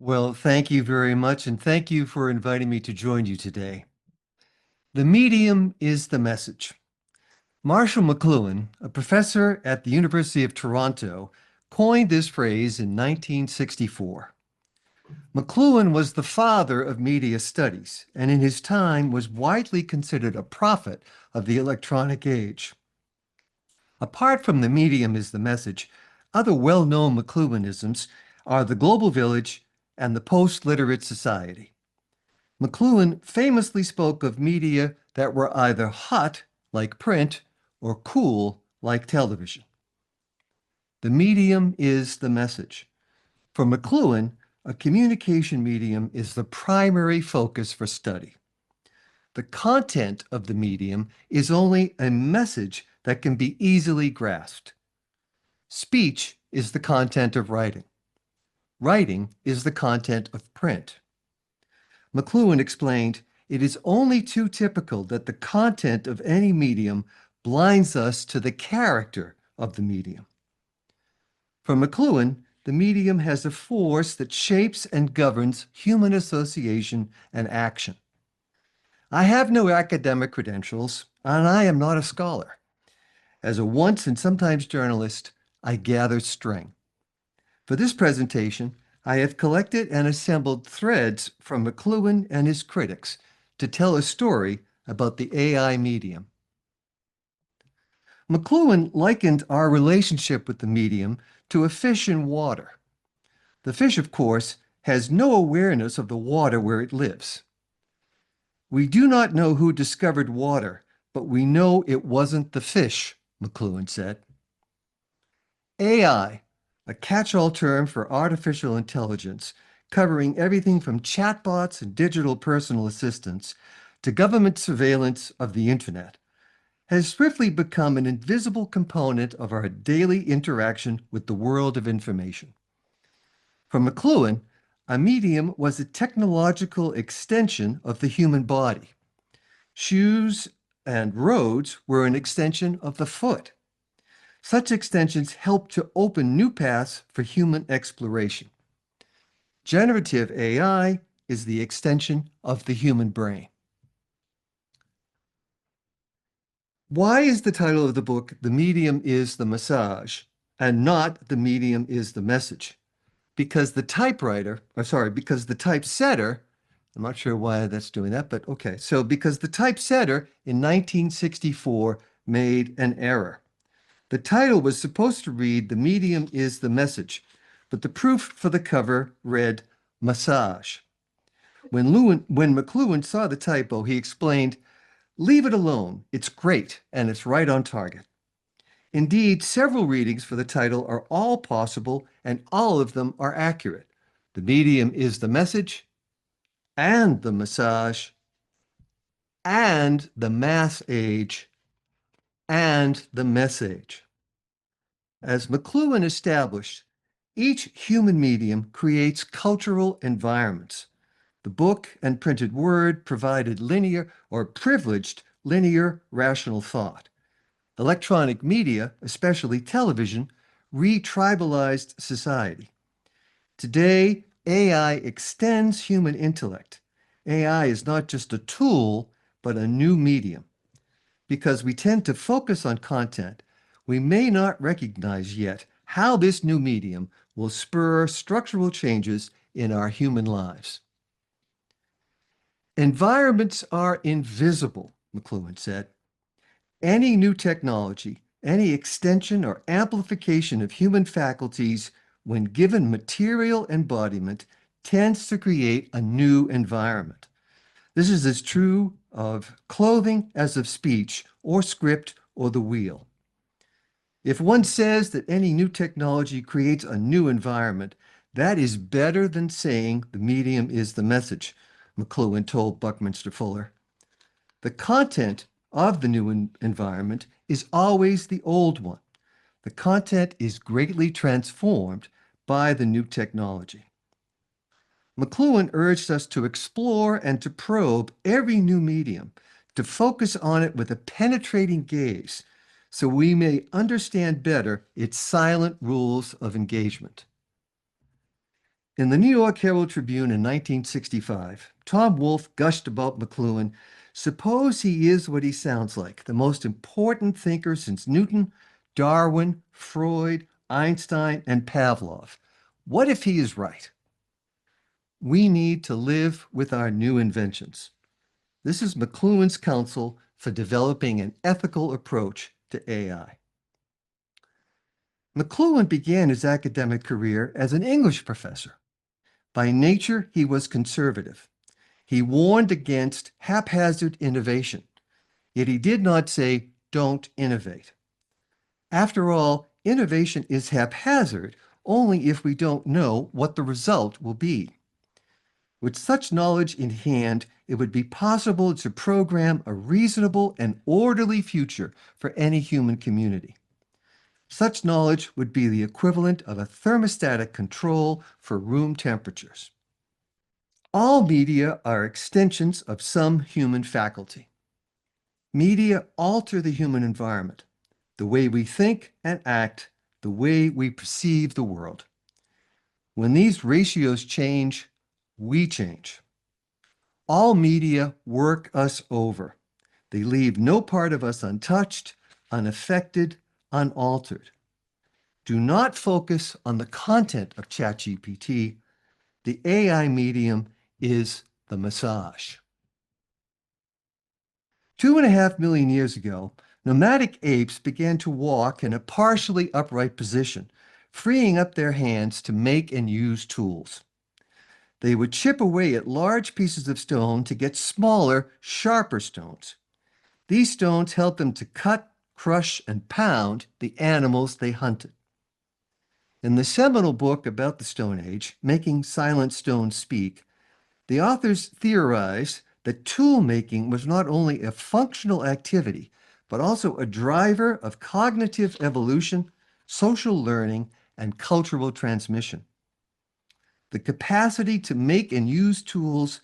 Well, thank you very much, and thank you for inviting me to join you today. The medium is the message. Marshall McLuhan, a professor at the University of Toronto, coined this phrase in 1964. McLuhan was the father of media studies, and in his time was widely considered a prophet of the electronic age. Apart from the medium is the message, other well-known McLuhanisms are the global village and the post-literate society. McLuhan famously spoke of media that were either hot, like print, or cool, like television. The medium is the message. For McLuhan, a communication medium is the primary focus for study. The content of the medium is only a message that can be easily grasped. Speech is the content of writing. Writing is the content of print. McLuhan explained, "It is only too typical that the content of any medium blinds us to the character of the medium." For McLuhan, the medium has a force that shapes and governs human association and action. I have no academic credentials, and I am not a scholar. As a once and sometimes journalist, I gather string. For this presentation, I have collected and assembled threads from McLuhan and his critics to tell a story about the AI medium. McLuhan likened our relationship with the medium to a fish in water. The fish, of course, has no awareness of the water where it lives. We do not know who discovered water, but we know it wasn't the fish, McLuhan said. AI, a catch-all term for artificial intelligence, covering everything from chatbots and digital personal assistants to government surveillance of the internet, has swiftly become an invisible component of our daily interaction with the world of information. For McLuhan, a medium was a technological extension of the human body. Shoes and roads were an extension of the foot. Such extensions help to open new paths for human exploration. Generative AI is the extension of the human brain. Why is the title of the book "The Medium is the Massage" and not "The Medium is the Message"? Because the typesetter, I'm not sure why that's doing that, but okay. So because the typesetter in 1964 made an error. The title was supposed to read "The Medium is the Message," but the proof for the cover read "Massage." When McLuhan saw the typo, he explained, "Leave it alone. It's great, and it's right on target." Indeed, several readings for the title are all possible, and all of them are accurate. The medium is the message, and the massage, and the mass age, and the message. As McLuhan established, each human medium creates cultural environments. The book and printed word provided linear or privileged linear rational thought. Electronic media, especially television, re-tribalized society. Today, AI extends human intellect. AI is not just a tool, but a new medium. Because we tend to focus on content, we may not recognize yet how this new medium will spur structural changes in our human lives. Environments are invisible, McLuhan said. Any new technology, any extension or amplification of human faculties, when given material embodiment, tends to create a new environment. This is as true of clothing as of speech or script or the wheel. If one says that any new technology creates a new environment, that is better than saying the medium is the message, McLuhan told Buckminster Fuller. The content of the new environment is always the old one. The content is greatly transformed by the new technology. McLuhan urged us to explore and to probe every new medium, to focus on it with a penetrating gaze, so we may understand better its silent rules of engagement. In the New York Herald Tribune in 1965, Tom Wolfe gushed about McLuhan. Suppose he is what he sounds like, the most important thinker since Newton, Darwin, Freud, Einstein, and Pavlov. What if he is right? We need to live with our new inventions. This is McLuhan's counsel for developing an ethical approach to AI. McLuhan began his academic career as an English professor. By nature, he was conservative. He warned against haphazard innovation, yet he did not say, don't innovate. After all, innovation is haphazard only if we don't know what the result will be. With such knowledge in hand, it would be possible to program a reasonable and orderly future for any human community. Such knowledge would be the equivalent of a thermostatic control for room temperatures. All media are extensions of some human faculty. Media alter the human environment, the way we think and act, the way we perceive the world. When these ratios change, we change. All media work us over. They leave no part of us untouched, unaffected, unaltered. Do not focus on the content of ChatGPT. The AI medium is the massage. 2.5 million years ago, nomadic apes began to walk in a partially upright position, freeing up their hands to make and use tools. They would chip away at large pieces of stone to get smaller, sharper stones. These stones helped them to cut, crush, and pound the animals they hunted. In the seminal book about the Stone Age, Making Silent Stones Speak, the authors theorized that tool making was not only a functional activity, but also a driver of cognitive evolution, social learning, and cultural transmission. The capacity to make and use tools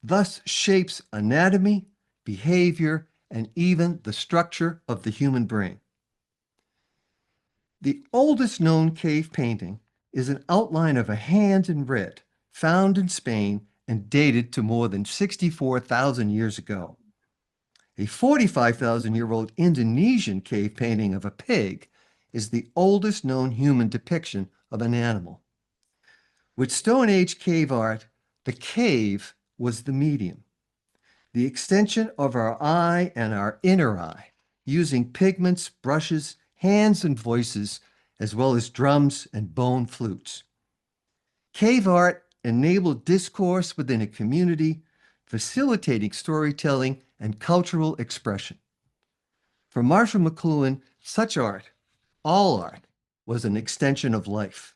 thus shapes anatomy, behavior, and even the structure of the human brain. The oldest known cave painting is an outline of a hand in red, found in Spain and dated to more than 64,000 years ago. A 45,000-year-old Indonesian cave painting of a pig is the oldest known human depiction of an animal. With Stone Age cave art, the cave was the medium, the extension of our eye and our inner eye, using pigments, brushes, hands, and voices, as well as drums and bone flutes. Cave art enabled discourse within a community, facilitating storytelling and cultural expression. For Marshall McLuhan, such art, all art, was an extension of life.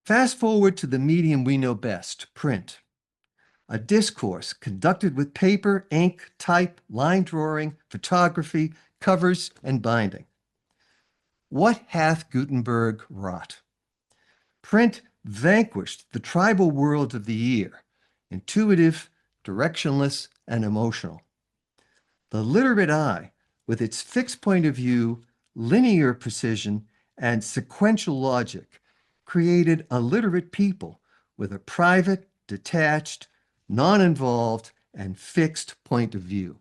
Fast forward to the medium we know best, print. A discourse conducted with paper, ink, type, line drawing, photography, covers, and binding. What hath Gutenberg wrought? Print vanquished the tribal world of the ear, intuitive, directionless, and emotional. The literate eye, with its fixed point of view, linear precision, and sequential logic, created a literate people with a private, detached, non-involved, and fixed point of view.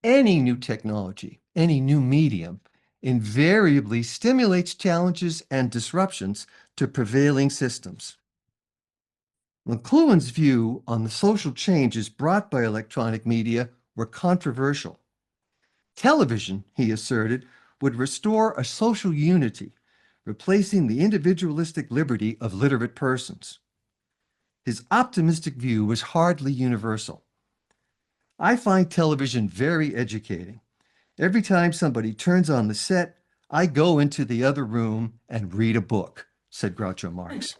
Any new technology, any new medium, invariably stimulates challenges and disruptions to prevailing systems. McLuhan's view on the social changes brought by electronic media were controversial. Television, he asserted, would restore a social unity, replacing the individualistic liberty of literate persons. His optimistic view was hardly universal. I find television very educating. Every time somebody turns on the set, I go into the other room and read a book, said Groucho Marx.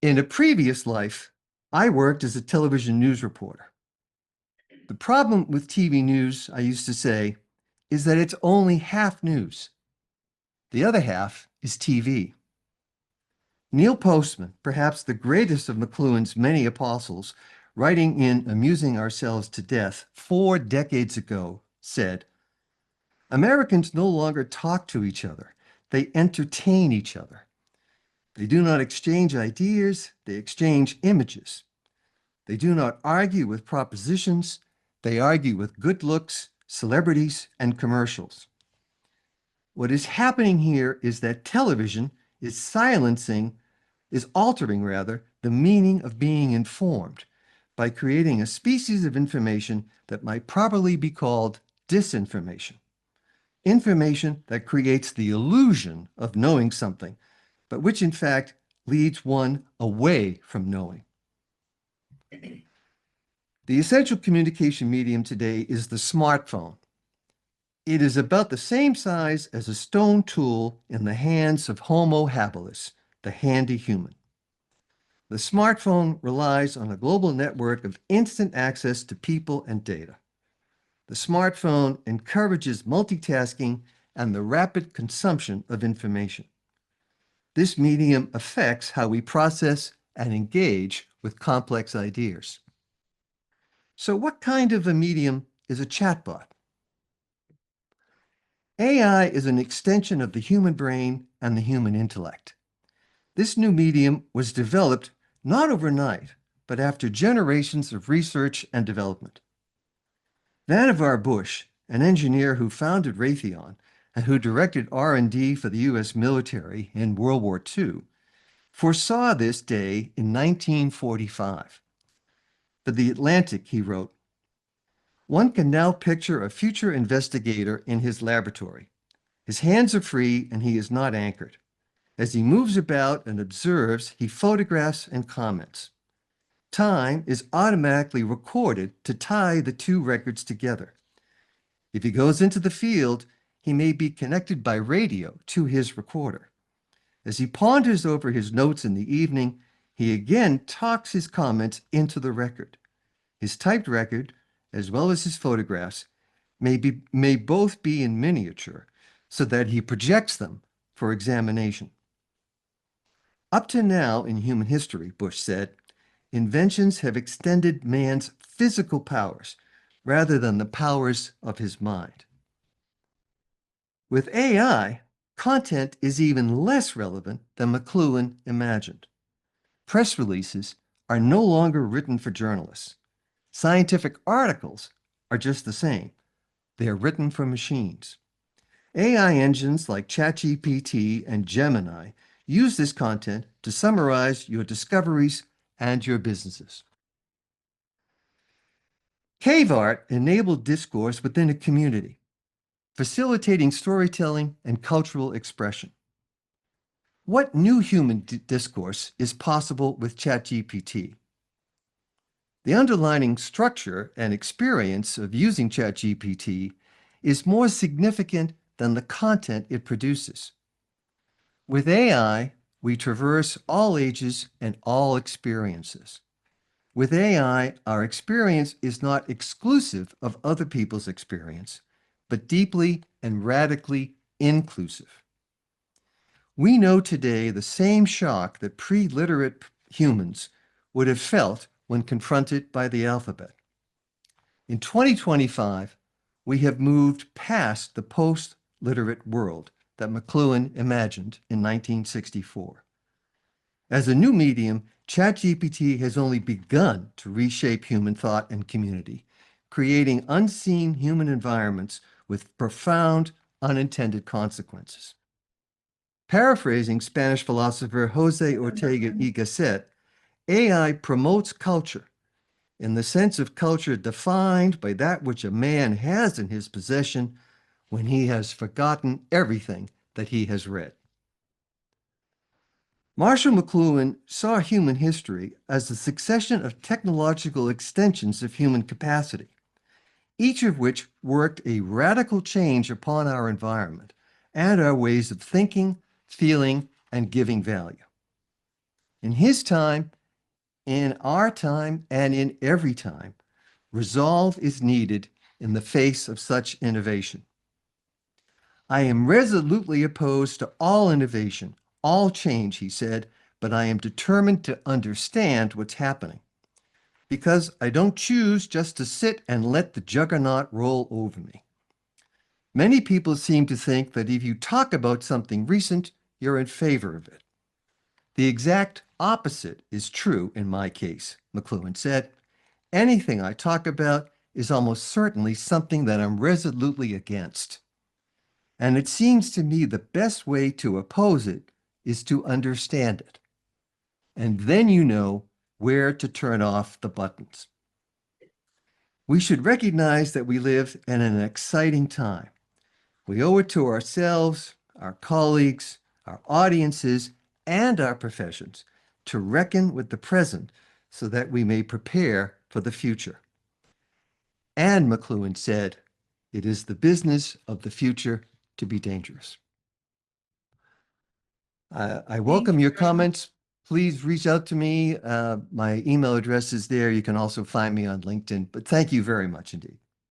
In a previous life, I worked as a television news reporter. The problem with TV news, I used to say, is that it's only half news. The other half is TV. Neil Postman, perhaps the greatest of McLuhan's many apostles, writing in Amusing Ourselves to Death 4 decades ago, said, Americans no longer talk to each other. They entertain each other. They do not exchange ideas, they exchange images. They do not argue with propositions, they argue with good looks, celebrities, and commercials. What is happening here is that television is altering rather, the meaning of being informed by creating a species of information that might properly be called disinformation. Information that creates the illusion of knowing something, but which in fact leads one away from knowing. The essential communication medium today is the smartphone. It is about the same size as a stone tool in the hands of Homo habilis, the handy human. The smartphone relies on a global network of instant access to people and data. The smartphone encourages multitasking and the rapid consumption of information. This medium affects how we process and engage with complex ideas. So what kind of a medium is a chatbot? AI is an extension of the human brain and the human intellect. This new medium was developed not overnight, but after generations of research and development. Vannevar Bush, an engineer who founded Raytheon and who directed R&D for the U.S. military in World War II, foresaw this day in 1945. For The Atlantic, he wrote, "One can now picture a future investigator in his laboratory. His hands are free and he is not anchored. As he moves about and observes, he photographs and comments. Time is automatically recorded to tie the two records together. If he goes into the field, he may be connected by radio to his recorder. As he ponders over his notes in the evening, he again talks his comments into the record. His typed record, as well as his photographs, may both be in miniature, so that he projects them for examination." Up to now in human history, Bush said, inventions have extended man's physical powers rather than the powers of his mind. With AI, content is even less relevant than McLuhan imagined. Press releases are no longer written for journalists. Scientific articles are just the same. They are written for machines. AI engines like ChatGPT and Gemini use this content to summarize your discoveries and your businesses. Cave art enabled discourse within a community, facilitating storytelling and cultural expression. What new human discourse is possible with ChatGPT? The underlying structure and experience of using ChatGPT is more significant than the content it produces. With AI, we traverse all ages and all experiences. With AI, our experience is not exclusive of other people's experience, but deeply and radically inclusive. We know today the same shock that pre-literate humans would have felt when confronted by the alphabet. In 2025, we have moved past the post-literate world that McLuhan imagined in 1964. As a new medium, ChatGPT has only begun to reshape human thought and community, creating unseen human environments with profound unintended consequences. Paraphrasing Spanish philosopher Jose Ortega y Gasset, AI promotes culture in the sense of culture defined by that which a man has in his possession when he has forgotten everything that he has read. Marshall McLuhan saw human history as a succession of technological extensions of human capacity, each of which worked a radical change upon our environment and our ways of thinking, feeling, and giving value. In his time, in our time, and in every time, resolve is needed in the face of such innovation. I am resolutely opposed to all innovation, all change, he said, but I am determined to understand what's happening. Because I don't choose just to sit and let the juggernaut roll over me. Many people seem to think that if you talk about something recent, you're in favor of it. The exact opposite is true in my case, McLuhan said. Anything I talk about is almost certainly something that I'm resolutely against. And it seems to me the best way to oppose it is to understand it. And then you know where to turn off the buttons. We should recognize that we live in an exciting time. We owe it to ourselves, our colleagues, our audiences, and our professions to reckon with the present so that we may prepare for the future. And McLuhan said, it is the business of the future to be dangerous. I Thank welcome you your very much. comments. Please reach out to me. My email address is there. You can also find me on LinkedIn. But thank you very much indeed.